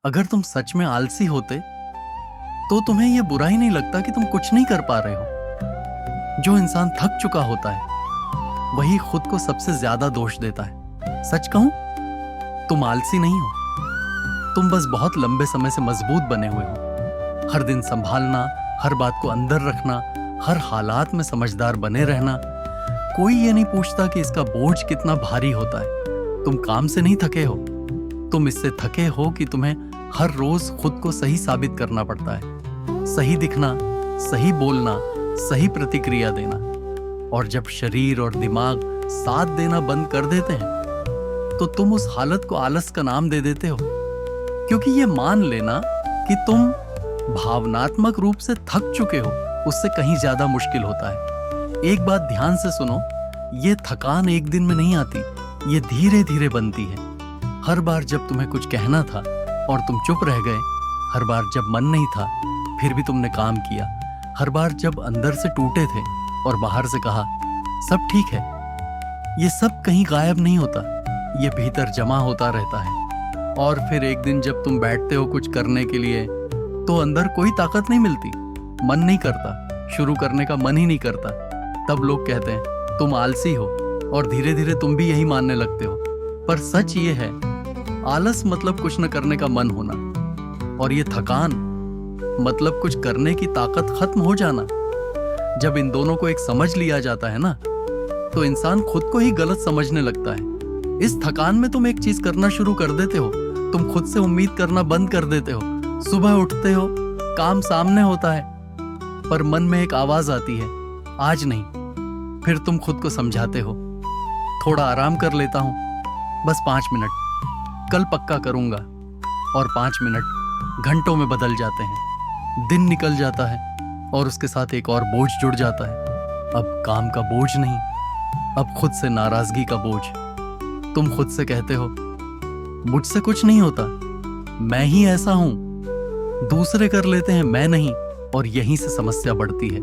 अगर तुम सच में आलसी होते तो तुम्हें यह बुरा ही नहीं लगता कि तुम कुछ नहीं कर पा रहे हो। जो इंसान थक चुका होता है वही खुद को सबसे ज्यादा दोष देता है। सच कहूं, तुम आलसी नहीं हो, तुम बस बहुत लंबे समय से मजबूत बने हुए हो। हर दिन संभालना, हर बात को अंदर रखना, हर हालात में समझदार बने रहना। कोई ये नहीं पूछता कि इसका बोझ कितना भारी होता है। तुम काम से नहीं थके हो, तुम इससे थके हो कि तुम्हें हर रोज खुद को सही साबित करना पड़ता है। सही दिखना, सही बोलना, सही प्रतिक्रिया देना। और जब शरीर और दिमाग साथ देना बंद कर देते हैं तो तुम उस हालत को आलस का नाम दे देते हो। क्योंकि ये मान लेना कि तुम भावनात्मक रूप से थक चुके हो उससे कहीं ज्यादा मुश्किल होता है। एक बात ध्यान से सुनो, ये थकान एक दिन में नहीं आती, ये धीरे धीरे बनती है। हर बार जब तुम्हें कुछ कहना था और तुम चुप रह गए, हर बार जब मन नहीं था फिर भी तुमने काम किया, हर बार जब अंदर से टूटे थे और बाहर से कहा सब ठीक है, ये सब कहीं गायब नहीं होता, ये भीतर जमा होता रहता है। और फिर एक दिन जब तुम बैठते हो कुछ करने के लिए तो अंदर कोई ताकत नहीं मिलती, मन नहीं करता, शुरू करने का मन ही नहीं करता। तब लोग कहते हैं तुम आलसी हो और धीरे धीरे तुम भी यही मानने लगते हो। पर सच ये है, आलस मतलब कुछ न करने का मन होना, और ये थकान मतलब कुछ करने की ताकत खत्म हो जाना। जब इन दोनों को एक समझ लिया जाता है ना, तो इंसान खुद को ही गलत समझने लगता है। इस थकान में तुम एक चीज करना शुरू कर देते हो, तुम खुद से उम्मीद करना बंद कर देते हो। सुबह उठते हो, काम सामने होता है, पर मन में एक आवाज आती है आज नहीं। फिर तुम खुद को समझाते हो थोड़ा आराम कर लेता हूं, बस 5 मिनट, कल पक्का करूंगा। और 5 मिनट घंटों में बदल जाते हैं, दिन निकल जाता है और उसके साथ एक और बोझ जुड़ जाता है। अब काम का बोझ नहीं, अब खुद से नाराजगी का बोझ। तुम खुद से कहते हो मुझसे कुछ नहीं होता, मैं ही ऐसा हूं, दूसरे कर लेते हैं मैं नहीं। और यहीं से समस्या बढ़ती है,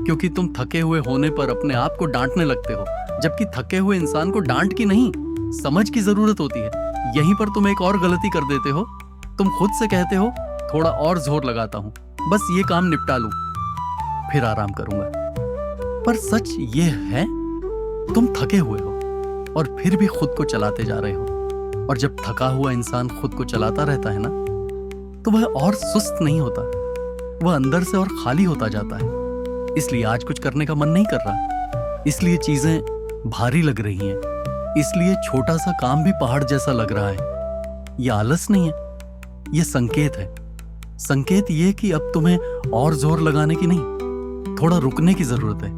क्योंकि तुम थके हुए होने पर अपने आप को डांटने लगते हो, जबकि थके हुए इंसान को डांट की नहीं, समझ की जरूरत होती है। यहीं पर तुम एक और गलती कर देते हो, तुम खुद से कहते हो थोड़ा और जोर लगाता हूं, बस ये काम निपटा लूं, फिर आराम करूंगा। पर सच ये है, तुम थके हुए हो और फिर भी खुद को चलाते जा रहे हो। और जब थका हुआ इंसान खुद को चलाता रहता है ना, तो वह और सुस्त नहीं होता, वह अंदर से और खाली होता जाता है। इसलिए आज कुछ करने का मन नहीं कर रहा, इसलिए चीजें भारी लग रही हैं, इसलिए छोटा सा काम भी पहाड़ जैसा लग रहा है। यह आलस नहीं है, यह संकेत है। संकेत यह कि अब तुम्हें और जोर लगाने की नहीं, थोड़ा रुकने की जरूरत है।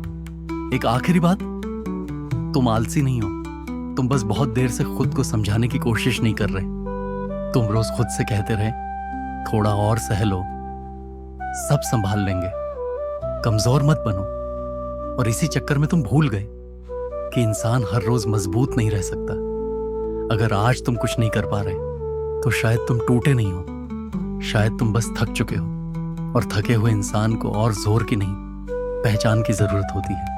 एक आखिरी बात, तुम आलसी नहीं हो, तुम बस बहुत देर से खुद को समझाने की कोशिश नहीं कर रहे। तुम रोज खुद से कहते रहे थोड़ा और सह लो, सब संभाल लेंगे, कमजोर मत बनो। और इसी चक्कर में तुम भूल गए कि इंसान हर रोज मजबूत नहीं रह सकता। अगर आज तुम कुछ नहीं कर पा रहे तो शायद तुम टूटे नहीं हो, शायद तुम बस थक चुके हो। और थके हुए इंसान को और जोर की नहीं, पहचान की जरूरत होती है।